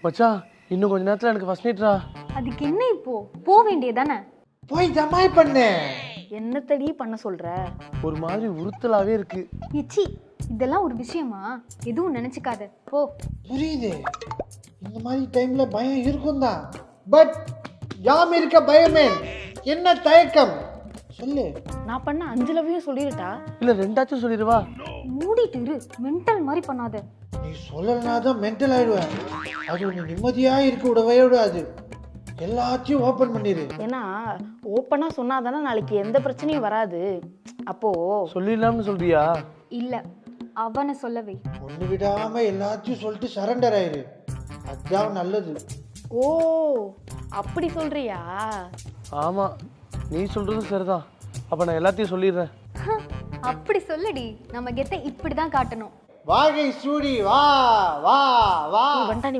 மச்சான் இன்னும் கொஞ்ச நேரத்தில் எனக்கு ஃபர்ஸ்ட் நைட்ரா. அதுக்கு என்ன இப்போ போக வேண்டியதானே? போய் ஜமாய் பண்ணு. என்னத்தடி பண்ண சொல்ற? ஒரு மாதிரி உறுத்தலாவே இருக்கு. ஏச்சி, இதெல்லாம் ஒரு விஷயமா? எதுவும் நினைச்சுக்காத, போ. புரியுது, இந்த மாதிரி டைம்ல பயம் இருக்கும் தான். பட் யாம் இருக்க பயமே, என்ன தயக்கம் சொல்லு. நான் பண்ண 5 லவ்வையும் சொல்லிருட்டா? இல்லை 2ஆச்சும் சொல்லிடுவா. மூடிட்டு இரு, மென்டல் மாதிரி பண்ணாத. நீ சொல்லலனா தான் மென்டல் ஆயிடுவேன். அது ஒன்று நிம்மதியா இருக்க விடவே விடாது. எல்லாத்தையும் ஓப்பன் பண்ணிடு. ஏன்னா ஓப்பனா சொன்னாதானே நாளைக்கு எந்த பிரச்சனையும் வராது. அப்போ சொல்லிடலாம்னு சொல்றியா? இல்ல, அவனை சொல்லவை. ஒன்று விடாம எல்லாத்தையும் சொல்லிட்டு சரண்டர் ஆயிரு, அதுதான் நல்லது. ஓ அப்படி சொல்றியா? ஆமாம், நீ சொல்கிறதும் சரிதான். அப்போ நான் எல்லாத்தையும் சொல்லிடுறேன். அப்படி சொல்லடி, நம்ம கெத்தை இப்படிதான் காட்டணும். வாகை சூடி வா வா வா. வண்டாண்டி